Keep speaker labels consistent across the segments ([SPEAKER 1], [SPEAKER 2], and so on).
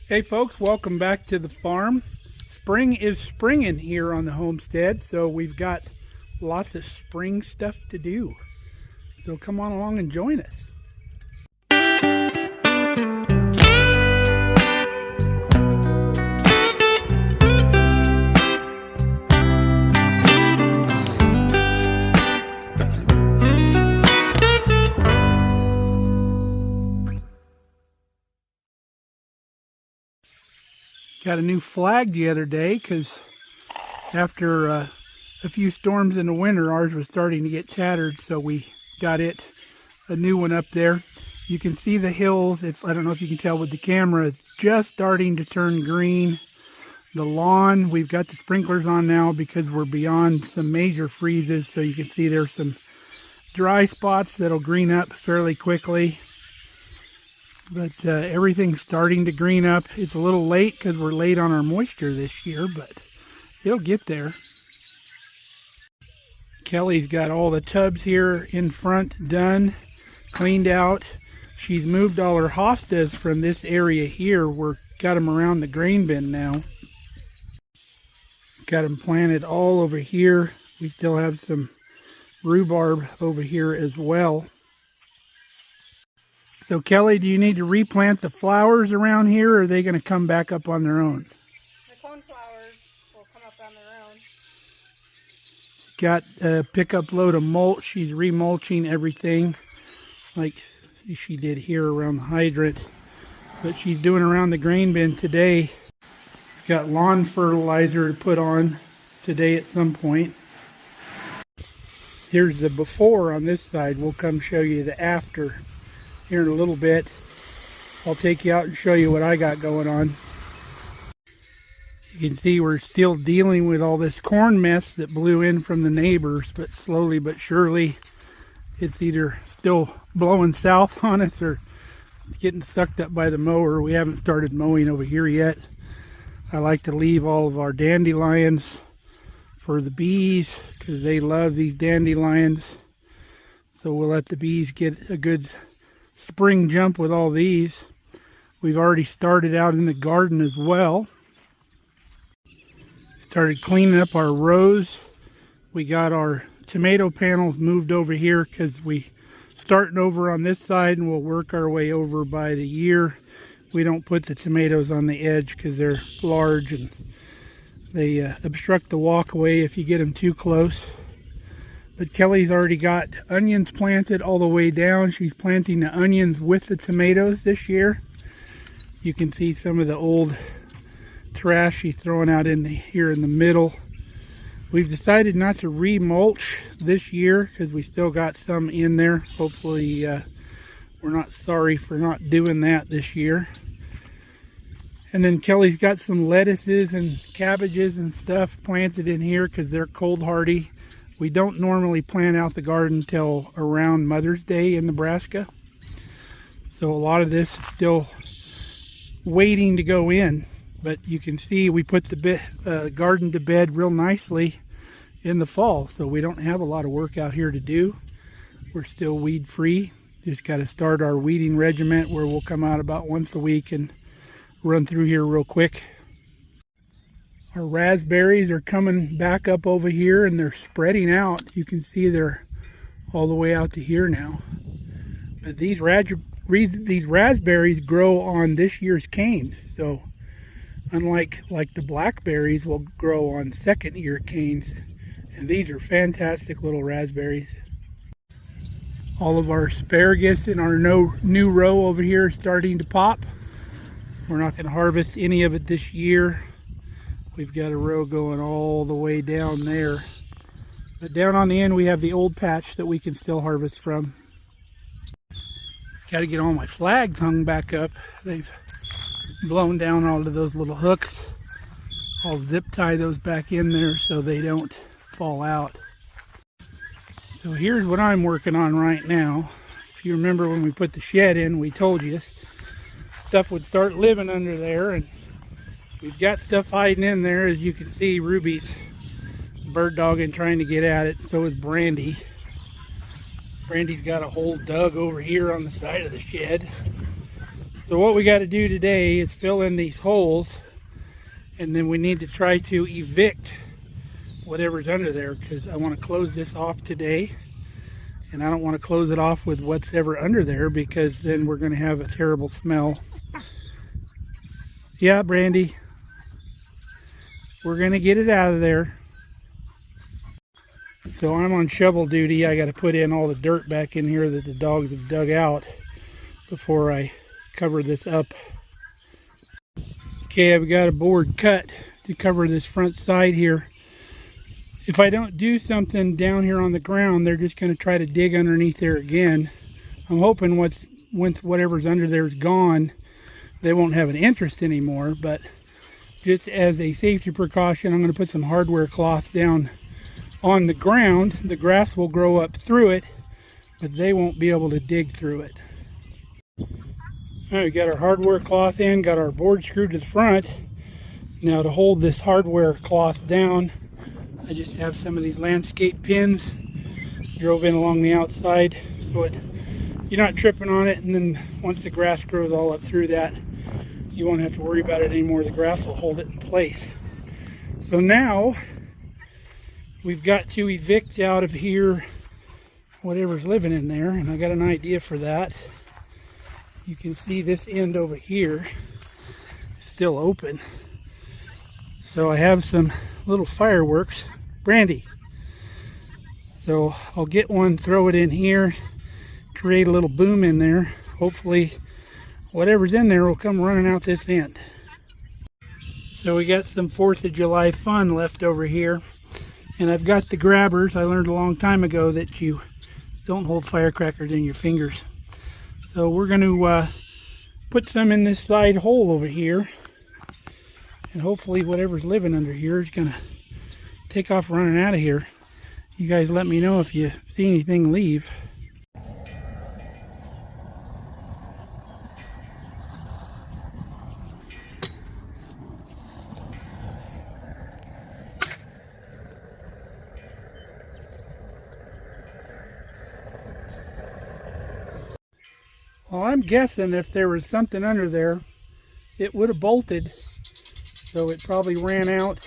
[SPEAKER 1] Hey folks, welcome back to the farm. Spring is springing here on the homestead, so we've got lots of spring stuff to do. So come on along and join us. Got a new flag the other day because after a few storms in the winter, ours was starting to get tattered, so we got a new one up there. You can see the hills. I don't know if you can tell with the camera, it's just starting to turn green. The lawn, we've got the sprinklers on now because we're beyond some major freezes, so you can see there's some dry spots that'll green up fairly quickly. But everything's starting to green up. It's a little late because we're late on our moisture this year, but it'll get there. Kelly's got all the tubs here in front done, cleaned out. She's moved all her hostas from this area here. We've got them around the grain bin now. Got them planted all over here. We still have some rhubarb over here as well. So Kelly, do you need to replant the flowers around here, or are they going to come back up on their own?
[SPEAKER 2] The cornflowers will come up on their own.
[SPEAKER 1] Got a pickup load of mulch. She's remulching everything like she did here around the hydrant. But she's doing around the grain bin today. Got lawn fertilizer to put on today at some point. Here's the before on this side. We'll come show you the after here in a little bit. I'll take you out and show you what I got going on. You can see we're still dealing with all this corn mess that blew in from the neighbors, but slowly but surely it's either still blowing south on us or getting sucked up by the mower. We haven't started mowing over here yet. I like to leave all of our dandelions for the bees because they love these dandelions. So we'll let the bees get a good spring jump with all these. We've already started out in the garden as well. Started cleaning up our rows. We got our tomato panels moved over here because we starting over on this side and we'll work our way over by the year. We don't put the tomatoes on the edge because they're large and they obstruct the walkway if you get them too close. But Kelly's already got onions planted all the way down. She's planting the onions with the tomatoes this year. You can see some of the old trash she's throwing out here in the middle. We've decided not to remulch this year because we still got some in there. Hopefully we're not sorry for not doing that this year. And then Kelly's got some lettuces and cabbages and stuff planted in here because they're cold hardy. We don't normally plant out the garden till around Mother's Day in Nebraska. So a lot of this is still waiting to go in. But you can see we put the garden to bed real nicely in the fall. So we don't have a lot of work out here to do. We're still weed free. Just got to start our weeding regiment where we'll come out about once a week and run through here real quick. Our raspberries are coming back up over here and they're spreading out. You can see they're all the way out to here now. But these raspberries grow on this year's canes. So unlike the blackberries will grow on second year canes. And these are fantastic little raspberries. All of our asparagus in our new row over here is starting to pop. We're not going to harvest any of it this year. We've got a row going all the way down there. But down on the end we have the old patch that we can still harvest from. Got to get all my flags hung back up. They've blown down all of those little hooks. I'll zip tie those back in there so they don't fall out. So here's what I'm working on right now. If you remember when we put the shed in, we told you stuff would start living under there, and we've got stuff hiding in there. As you can see, Ruby's bird dogging trying to get at it. So is Brandy. Brandy's got a hole dug over here on the side of the shed. So what we got to do today is fill in these holes, and then we need to try to evict whatever's under there, because I want to close this off today, and I don't want to close it off with what's ever under there, because then we're going to have a terrible smell. Yeah, Brandy, we're going to get it out of there. So I'm on shovel duty. I got to put in all the dirt back in here that the dogs have dug out before I cover this up. Okay, I've got a board cut to cover this front side here. If I don't do something down here on the ground, they're just going to try to dig underneath there again. I'm hoping once whatever's under there is gone, they won't have an interest anymore. But just as a safety precaution, I'm going to put some hardware cloth down on the ground. The grass will grow up through it, but they won't be able to dig through it. All right, we got our hardware cloth in, got our board screwed to the front. Now to hold this hardware cloth down, I just have some of these landscape pins drove in along the outside, so you're not tripping on it, and then once the grass grows all up through that, you won't have to worry about it anymore. The grass will hold it in place. So now we've got to evict out of here whatever's living in there, and I got an idea for that. You can see this end over here is still open. So I have some little fireworks. Brandy. So I'll get one, throw it in here, create a little boom in there. Hopefully whatever's in there will come running out this end. So we got some 4th of July fun left over here. And I've got the grabbers. I learned a long time ago that you don't hold firecrackers in your fingers. So we're going to put some in this side hole over here, and hopefully whatever's living under here is going to take off running out of here. You guys let me know if you see anything leave. Well, I'm guessing if there was something under there, it would have bolted. So it probably ran out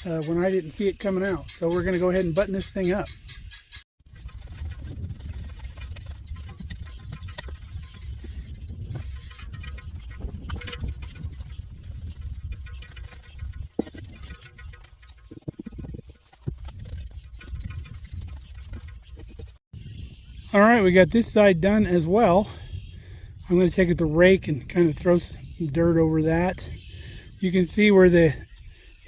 [SPEAKER 1] when I didn't see it coming out. So we're going to go ahead and button this thing up. All right, we got this side done as well. I'm going to take it the rake and kind of throw some dirt over that. You can see where the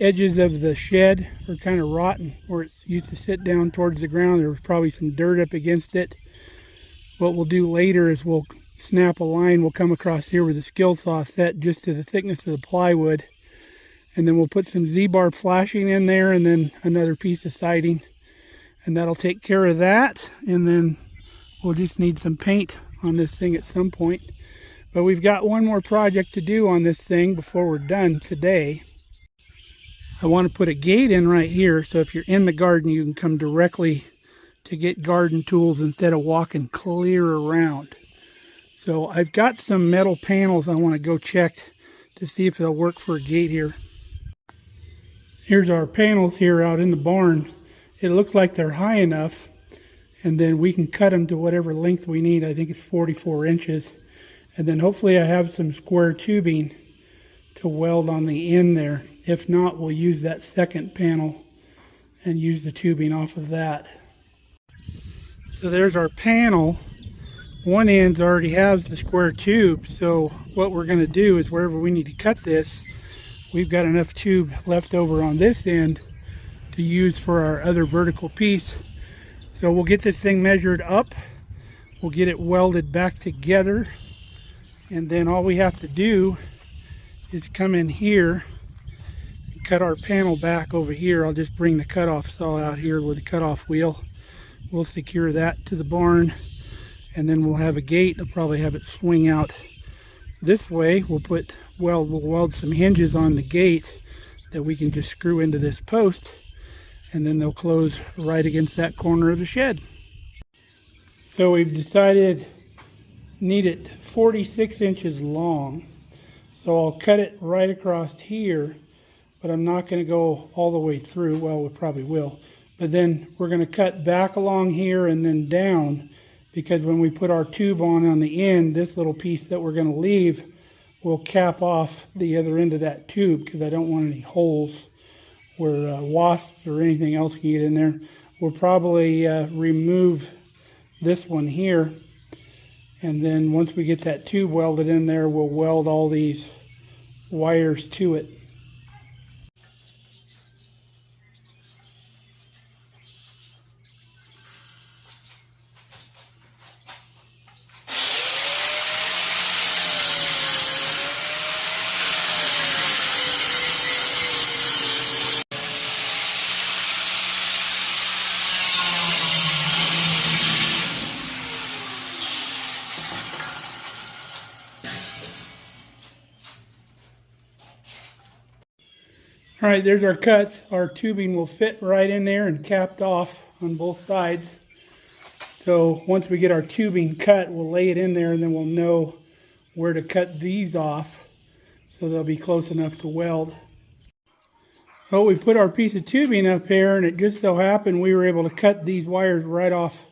[SPEAKER 1] edges of the shed are kind of rotten, where it used to sit down towards the ground. There was probably some dirt up against it. What we'll do later is we'll snap a line. We'll come across here with a skill saw set just to the thickness of the plywood. And then we'll put some Z-bar flashing in there, and then another piece of siding. And that'll take care of that. And then we'll just need some paint on this thing at some point. But we've got one more project to do on this thing before we're done today. I want to put a gate in right here, so if you're in the garden, you can come directly to get garden tools instead of walking clear around. So I've got some metal panels I want to go check to see if they'll work for a gate here. Here's our panels here out in the barn. It looks like they're high enough, and then we can cut them to whatever length we need. I think it's 44 inches. And then hopefully I have some square tubing to weld on the end there. If not, we'll use that second panel and use the tubing off of that. So there's our panel. One end already has the square tube. So what we're going to do is wherever we need to cut this, we've got enough tube left over on this end to use for our other vertical piece. So we'll get this thing measured up. We'll get it welded back together. And then all we have to do is come in here and cut our panel back over here. I'll just bring the cutoff saw out here with a cutoff wheel. We'll secure that to the barn, and then we'll have a gate. I'll probably have it swing out this way. We'll weld some hinges on the gate that we can just screw into this post, and then they'll close right against that corner of the shed. So we've decided need it 46 inches long. So I'll cut it right across here, but I'm not going to go all the way through. Well, we probably will. But then we're going to cut back along here and then down, because when we put our tube on the end, this little piece that we're going to leave will cap off the other end of that tube, because I don't want any holes where wasps or anything else can get in there. We'll probably remove this one here, and then once we get that tube welded in there, we'll weld all these wires to it. All right, there's our cuts. Our tubing will fit right in there and capped off on both sides. So once we get our tubing cut, we'll lay it in there, and then we'll know where to cut these off so they'll be close enough to weld. Well, we put our piece of tubing up here, and it just so happened we were able to cut these wires right off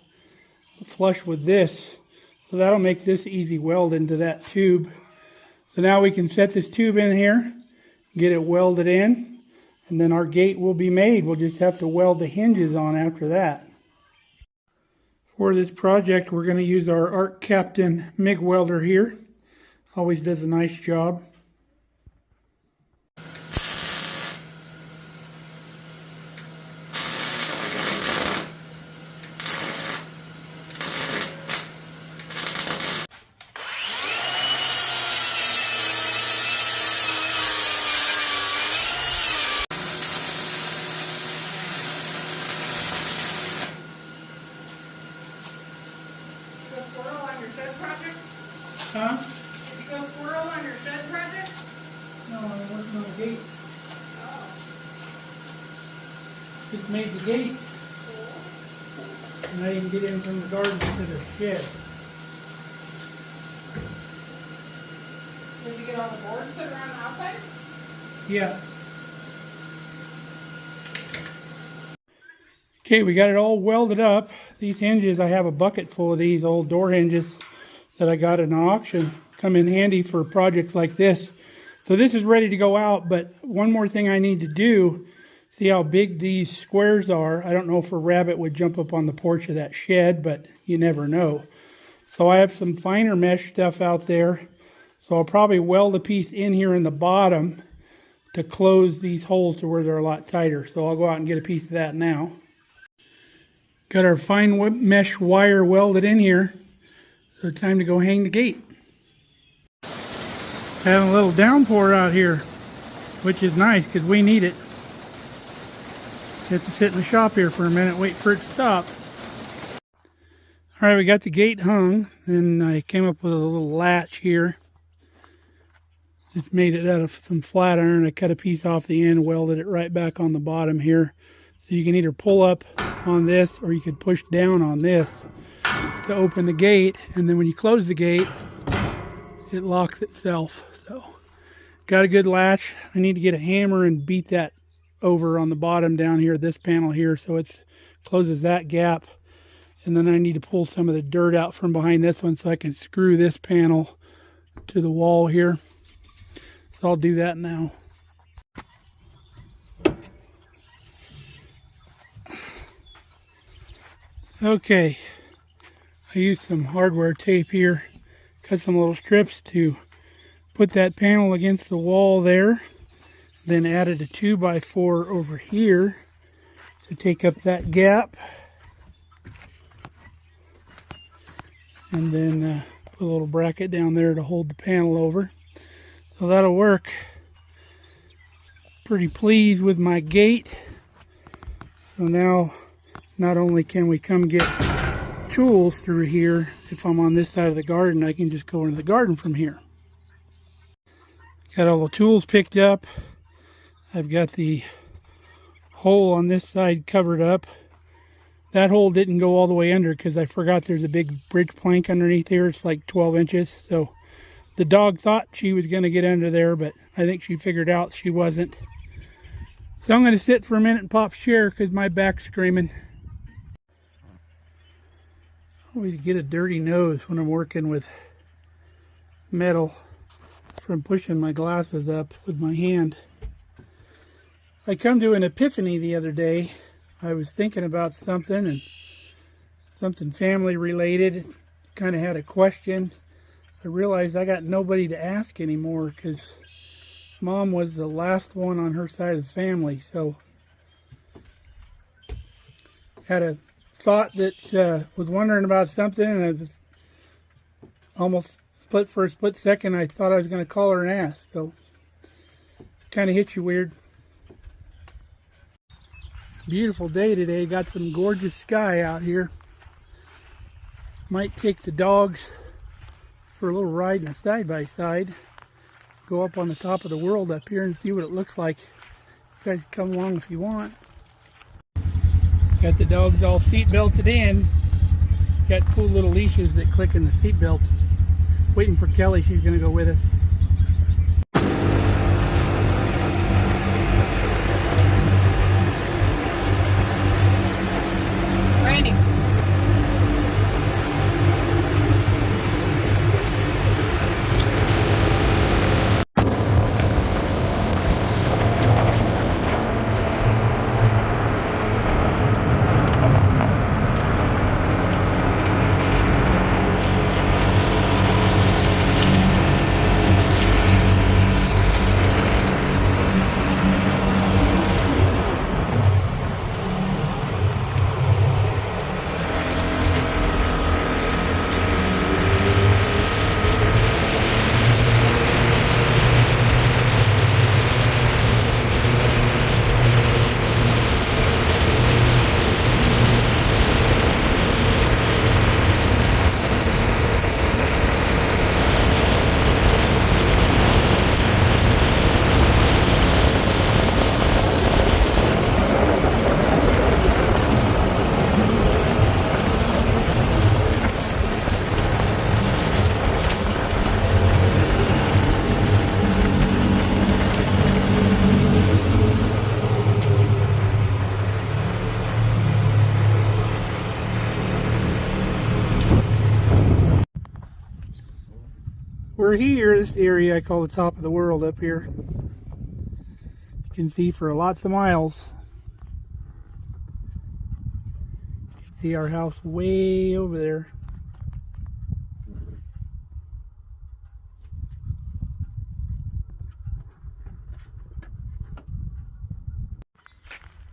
[SPEAKER 1] flush with this. So that'll make this easy weld into that tube. So now we can set this tube in here, get it welded in, and then our gate will be made. We'll just have to weld the hinges on after that. For this project, we're going to use our Arc Captain MIG welder here. Always does a nice job.
[SPEAKER 2] Squirrel on your shed project?
[SPEAKER 1] Huh?
[SPEAKER 2] Did you go squirrel on your shed project?
[SPEAKER 1] No, I'm working on the gate.
[SPEAKER 2] Oh,
[SPEAKER 1] Just made the gate.
[SPEAKER 2] cool.
[SPEAKER 1] And I can get in from the garden to the shed.
[SPEAKER 2] Did you get all the boards put around the outside?
[SPEAKER 1] Yeah. Okay, we got it all welded up. These hinges, I have a bucket full of these old door hinges that I got at an auction. Come in handy for projects like this. So this is ready to go out, but one more thing I need to do, see how big these squares are. I don't know if a rabbit would jump up on the porch of that shed, but you never know. So I have some finer mesh stuff out there. So I'll probably weld a piece in here in the bottom to close these holes to where they're a lot tighter. So I'll go out and get a piece of that now. Got our fine mesh wire welded in here. So time to go hang the gate. Having a little downpour out here, which is nice because we need it. Have to sit in the shop here for a minute, wait for it to stop. All right, we got the gate hung, and I came up with a little latch here. Just made it out of some flat iron. I cut a piece off the end, welded it right back on the bottom here. So you can either pull up on this or you could push down on this to open the gate, and then when you close the gate, it locks itself. So got a good latch. I need to get a hammer and beat that over on the bottom down here, this panel here, so it closes that gap. And then I need to pull some of the dirt out from behind this one so I can screw this panel to the wall here. So I'll do that now. Okay, I used some hardware tape here, cut some little strips to put that panel against the wall there, then added a 2x4 over here to take up that gap, and then put a little bracket down there to hold the panel over. So that'll work. Pretty pleased with my gate. So now not only can we come get tools through here, if I'm on this side of the garden, I can just go into the garden from here. Got all the tools picked up. I've got the hole on this side covered up That hole didn't go all the way under because I forgot there's a big bridge plank underneath here. It's like 12 inches. So the dog thought she was going to get under there, but I think she figured out she wasn't. So I'm going to sit for a minute and pop share because my back's screaming. I always get a dirty nose when I'm working with metal from pushing my glasses up with my hand. I come to an epiphany the other day. I was thinking about something, and something family related. Kind of had a question. I realized I got nobody to ask anymore because Mom was the last one on her side of the family. So had a thought that was wondering about something, and I was almost for a split second I thought I was going to call her and ask. So kind of hit you weird. Beautiful day today. Got some gorgeous sky out here. Might take the dogs for a little ride in a side-by-side. Go up on the top of the world up here and see what it looks like. You guys come along if you want. Got the dogs all seat belted in. Got cool little leashes that click in the seat belts. Waiting for Kelly. She's going to go with us.
[SPEAKER 2] Randy.
[SPEAKER 1] We're here, this area I call the top of the world up here. You can see for lots of miles. You can see our house way over there.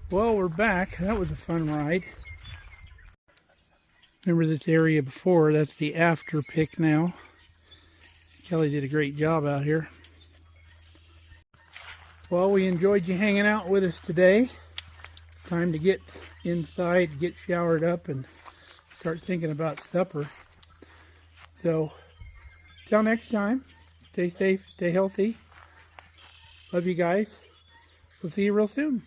[SPEAKER 1] Well, we're back. That was a fun ride. Remember this area before? That's the after pick now. Kelly did a great job out here. Well, we enjoyed you hanging out with us today. Time to get inside, get showered up, and start thinking about supper. So, till next time, stay safe, stay healthy. Love you guys. We'll see you real soon.